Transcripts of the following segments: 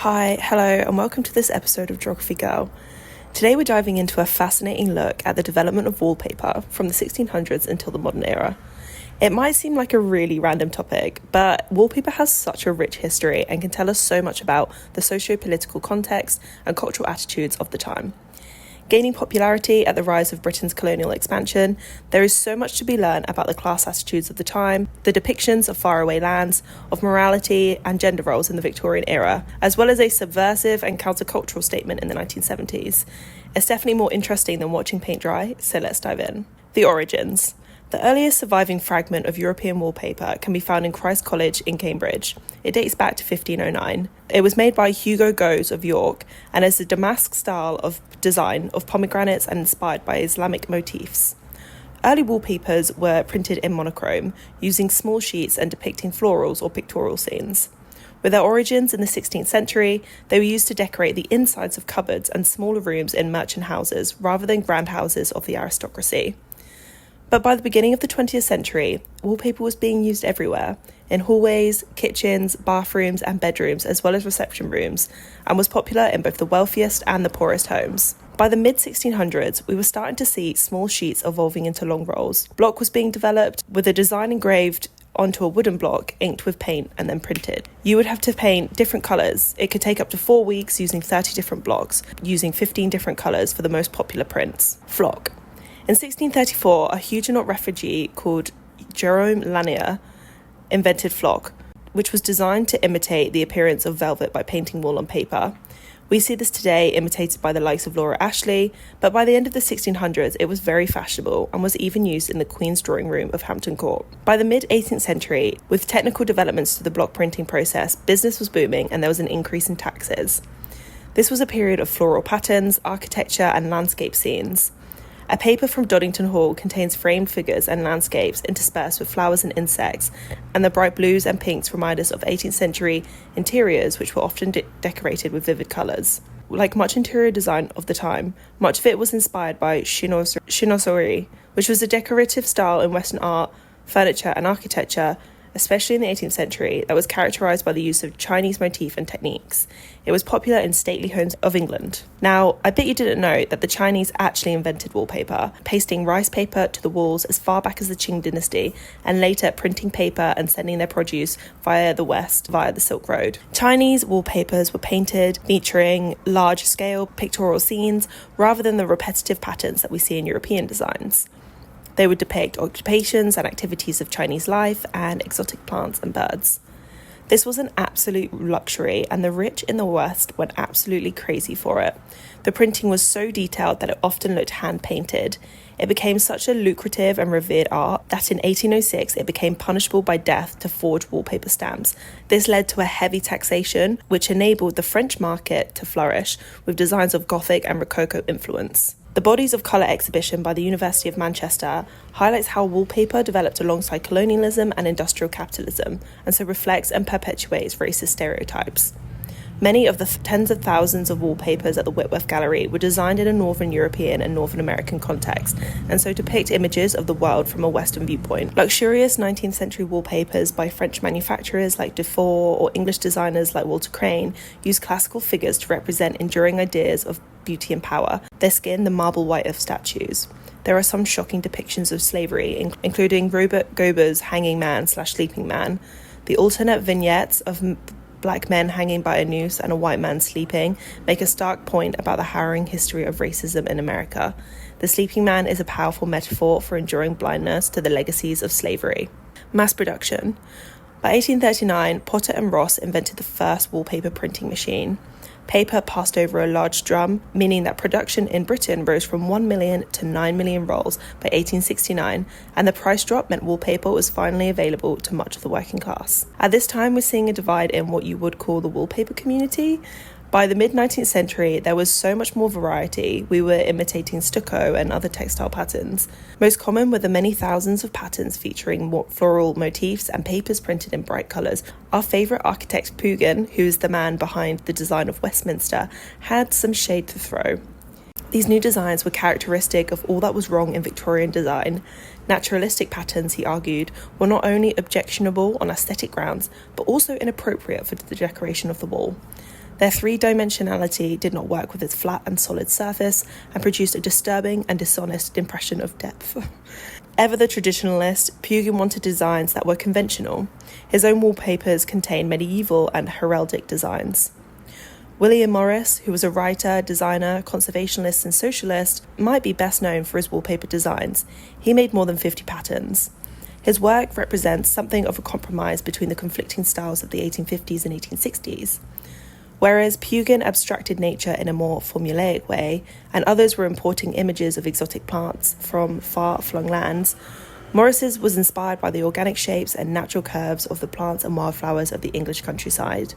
Hi, hello, and welcome to this episode of Geography Girl. Today we're diving into a fascinating look at the development of wallpaper from the 1600s until the modern era. It might seem like a really random topic, but wallpaper has such a rich history and can tell us so much about the socio-political context and cultural attitudes of the time. Gaining popularity at the rise of Britain's colonial expansion, there is so much to be learned about the class attitudes of the time, the depictions of faraway lands, of morality and gender roles in the Victorian era, as well as a subversive and countercultural statement in the 1970s. It's definitely more interesting than watching paint dry, so let's dive in. The origins. The earliest surviving fragment of European wallpaper can be found in Christ College in Cambridge. It dates back to 1509. It was made by Hugo Goes of York and is a damask style of design of pomegranates and inspired by Islamic motifs. Early wallpapers were printed in monochrome, using small sheets and depicting florals or pictorial scenes. With their origins in the 16th century, they were used to decorate the insides of cupboards and smaller rooms in merchant houses rather than grand houses of the aristocracy. But by the beginning of the 20th century, wallpaper was being used everywhere, in hallways, kitchens, bathrooms and bedrooms, as well as reception rooms, and was popular in both the wealthiest and the poorest homes. By the mid-1600s, we were starting to see small sheets evolving into long rolls. Block was being developed, with a design engraved onto a wooden block, inked with paint and then printed. You would have to paint different colours. It could take up to 4 weeks using 30 different blocks, using 15 different colours for the most popular prints. Flock. In 1634, a Huguenot refugee called Jerome Lanier invented flock, which was designed to imitate the appearance of velvet by painting wool on paper. We see this today imitated by the likes of Laura Ashley, but by the end of the 1600s, it was very fashionable and was even used in the Queen's drawing room of Hampton Court. By the mid-18th century, with technical developments to the block printing process, business was booming and there was an increase in taxes. This was a period of floral patterns, architecture and landscape scenes. A paper from Doddington Hall contains framed figures and landscapes interspersed with flowers and insects, and the bright blues and pinks remind us of 18th century interiors, which were often decorated with vivid colours. Like much interior design of the time, much of it was inspired by chinoiserie, which was a decorative style in Western art, furniture and architecture, especially in the 18th century, that was characterised by the use of Chinese motif and techniques. It was popular in stately homes of England. Now, I bet you didn't know that the Chinese actually invented wallpaper, pasting rice paper to the walls as far back as the Qing dynasty, and later printing paper and sending their produce via the west, via the Silk Road. Chinese wallpapers were painted, featuring large-scale pictorial scenes, rather than the repetitive patterns that we see in European designs. They would depict occupations and activities of Chinese life and exotic plants and birds. This was an absolute luxury, and the rich in the West went absolutely crazy for it. The printing was so detailed that it often looked hand-painted. It became such a lucrative and revered art that in 1806 it became punishable by death to forge wallpaper stamps. This led to a heavy taxation, which enabled the French market to flourish with designs of Gothic and Rococo influence. The Bodies of Colour exhibition by the University of Manchester highlights how wallpaper developed alongside colonialism and industrial capitalism, and so reflects and perpetuates racist stereotypes. Many of the tens of thousands of wallpapers at the Whitworth Gallery were designed in a Northern European and Northern American context, and so depict images of the world from a Western viewpoint. Luxurious 19th century wallpapers by French manufacturers like Dufour or English designers like Walter Crane use classical figures to represent enduring ideas of beauty and power, their skin the marble white of statues. There are some shocking depictions of slavery, including Robert Gober's Hanging Man/Sleeping Man. The alternate vignettes of black men hanging by a noose and a white man sleeping make a stark point about the harrowing history of racism in America. The sleeping man is a powerful metaphor for enduring blindness to the legacies of slavery. Mass production. By 1839, Potter and Ross invented the first wallpaper printing machine. Paper passed over a large drum, meaning that production in Britain rose from 1 million to 9 million rolls by 1869, and the price drop meant wallpaper was finally available to much of the working class. At this time, we're seeing a divide in what you would call the wallpaper community. By the mid-19th century, there was so much more variety. We were imitating stucco and other textile patterns. Most common were the many thousands of patterns featuring floral motifs and papers printed in bright colours. Our favourite architect, Pugin, who is the man behind the design of Westminster, had some shade to throw. These new designs were characteristic of all that was wrong in Victorian design. Naturalistic patterns, he argued, were not only objectionable on aesthetic grounds, but also inappropriate for the decoration of the wall. Their three-dimensionality did not work with its flat and solid surface and produced a disturbing and dishonest impression of depth. Ever the traditionalist, Pugin wanted designs that were conventional. His own wallpapers contained medieval and heraldic designs. William Morris, who was a writer, designer, conservationist and socialist, might be best known for his wallpaper designs. He made more than 50 patterns. His work represents something of a compromise between the conflicting styles of the 1850s and 1860s. Whereas Pugin abstracted nature in a more formulaic way, and others were importing images of exotic plants from far-flung lands, Morris's was inspired by the organic shapes and natural curves of the plants and wildflowers of the English countryside.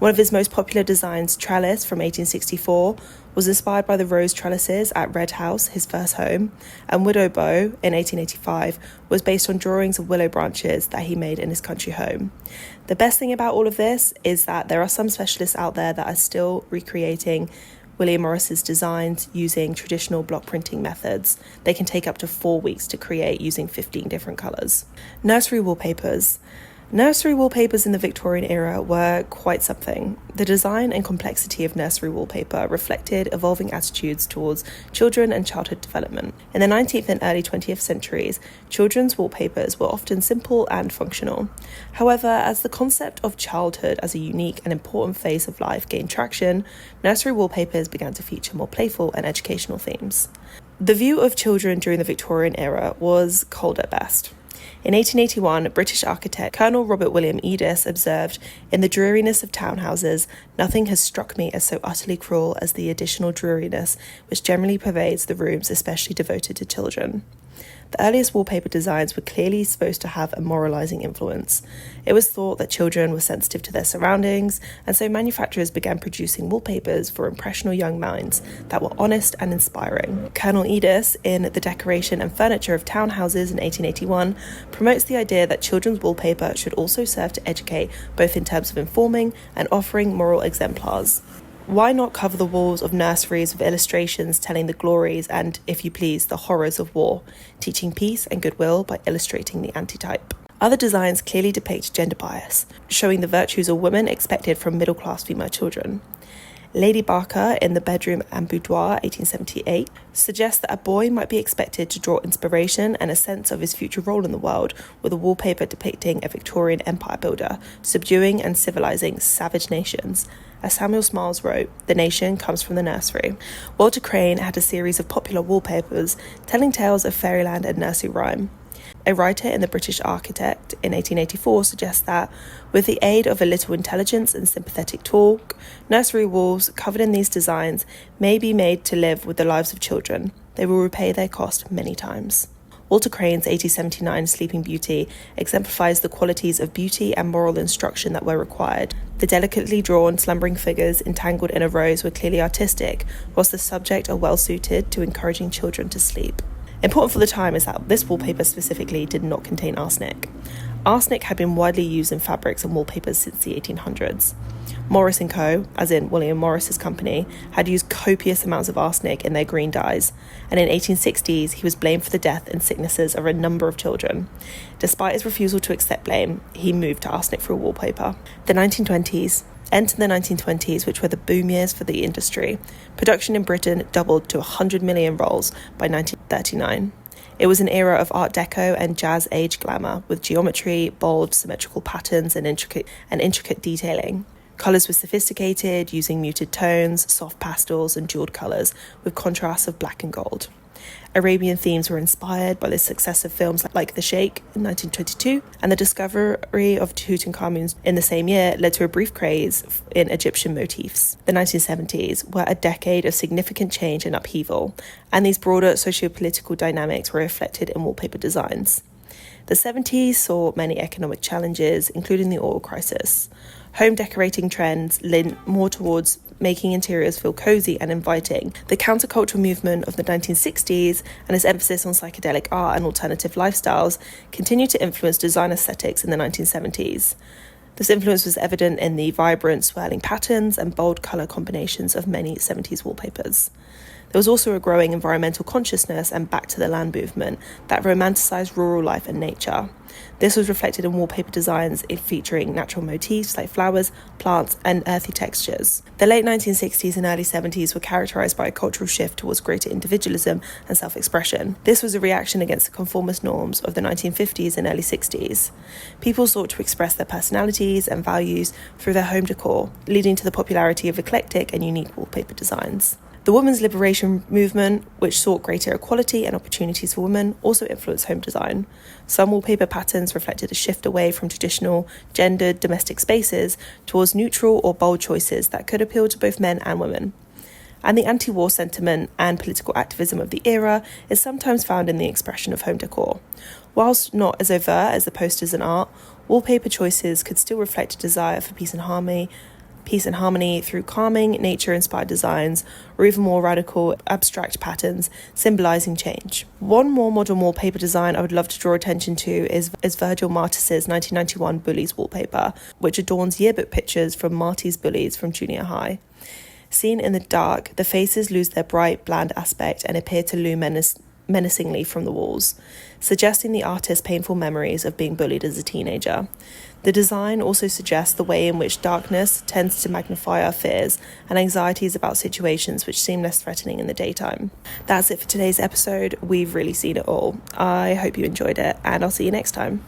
One of his most popular designs, Trellis from 1864, was inspired by the rose trellises at Red House, his first home, and Widow Bow in 1885 was based on drawings of willow branches that he made in his country home. The best thing about all of this is that there are some specialists out there that are still recreating William Morris's designs using traditional block printing methods. They can take up to 4 weeks to create using 15 different colours. Nursery wallpapers. Nursery wallpapers in the Victorian era were quite something. The design and complexity of nursery wallpaper reflected evolving attitudes towards children and childhood development. In the 19th and early 20th centuries, children's wallpapers were often simple and functional. However, as the concept of childhood as a unique and important phase of life gained traction, nursery wallpapers began to feature more playful and educational themes. The view of children during the Victorian era was cold at best. In 1881, British architect Colonel Robert William Edis observed, "In the dreariness of townhouses, nothing has struck me as so utterly cruel as the additional dreariness which generally pervades the rooms especially devoted to children." The earliest wallpaper designs were clearly supposed to have a moralising influence. It was thought that children were sensitive to their surroundings, and so manufacturers began producing wallpapers for impressionable young minds that were honest and inspiring. Colonel Edis, in The Decoration and Furniture of Townhouses in 1881, promotes the idea that children's wallpaper should also serve to educate, both in terms of informing and offering moral exemplars. Why not cover the walls of nurseries with illustrations telling the glories and, if you please, the horrors of war, teaching peace and goodwill by illustrating the antitype? Other designs clearly depict gender bias, showing the virtues of women expected from middle-class female children. Lady Barker in The Bedroom and Boudoir, 1878, suggests that a boy might be expected to draw inspiration and a sense of his future role in the world, with a wallpaper depicting a Victorian empire builder, subduing and civilising savage nations. As Samuel Smiles wrote, "The nation comes from the nursery." Walter Crane had a series of popular wallpapers telling tales of fairyland and nursery rhyme. A writer in The British Architect in 1884 suggests that, with the aid of a little intelligence and sympathetic talk, nursery walls covered in these designs may be made to live with the lives of children. They will repay their cost many times. Walter Crane's 1879 Sleeping Beauty exemplifies the qualities of beauty and moral instruction that were required. The delicately drawn, slumbering figures entangled in a rose were clearly artistic, whilst the subject are well suited to encouraging children to sleep. Important for the time is that this wallpaper specifically did not contain arsenic. Arsenic had been widely used in fabrics and wallpapers since the 1800s. Morris & Co., as in William Morris's company, had used copious amounts of arsenic in their green dyes, and in 1860s he was blamed for the death and sicknesses of a number of children. Despite his refusal to accept blame, he moved to arsenic-free wallpaper. The 1920s. Enter the 1920s, which were the boom years for the industry. Production in Britain doubled to 100 million rolls by 1939. It was an era of Art Deco and Jazz Age glamour, with geometry, bold, symmetrical patterns and intricate detailing. Colours were sophisticated, using muted tones, soft pastels and jewelled colours, with contrasts of black and gold. Arabian themes were inspired by the success of films like The Sheikh in 1922, and the discovery of Tutankhamun in the same year led to a brief craze in Egyptian motifs. The 1970s were a decade of significant change and upheaval, and these broader socio-political dynamics were reflected in wallpaper designs. The 70s saw many economic challenges, including the oil crisis. Home decorating trends leaned more towards making interiors feel cozy and inviting. The countercultural movement of the 1960s and its emphasis on psychedelic art and alternative lifestyles continued to influence design aesthetics in the 1970s. This influence was evident in the vibrant, swirling patterns and bold colour combinations of many 70s wallpapers. There was also a growing environmental consciousness and back to the land movement that romanticised rural life and nature. This was reflected in wallpaper designs featuring natural motifs like flowers, plants, and earthy textures. The late 1960s and early 70s were characterised by a cultural shift towards greater individualism and self-expression. This was a reaction against the conformist norms of the 1950s and early 60s. People sought to express their personalities and values through their home decor, leading to the popularity of eclectic and unique wallpaper designs. The women's liberation movement, which sought greater equality and opportunities for women, also influenced home design. Some wallpaper patterns reflected a shift away from traditional gendered domestic spaces towards neutral or bold choices that could appeal to both men and women. And the anti-war sentiment and political activism of the era is sometimes found in the expression of home decor. Whilst not as overt as the posters and art, wallpaper choices could still reflect a desire for peace and harmony through calming, nature-inspired designs, or even more radical, abstract patterns symbolising change. One more modern wallpaper design I would love to draw attention to is Virgil Martis's 1991 Bullies wallpaper, which adorns yearbook pictures from Marty's bullies from junior high. Seen in the dark, the faces lose their bright, bland aspect and appear to loom menacingly from the walls, suggesting the artist's painful memories of being bullied as a teenager. The design also suggests the way in which darkness tends to magnify our fears and anxieties about situations which seem less threatening in the daytime. That's it for today's episode. We've really seen it all. I hope you enjoyed it, and I'll see you next time.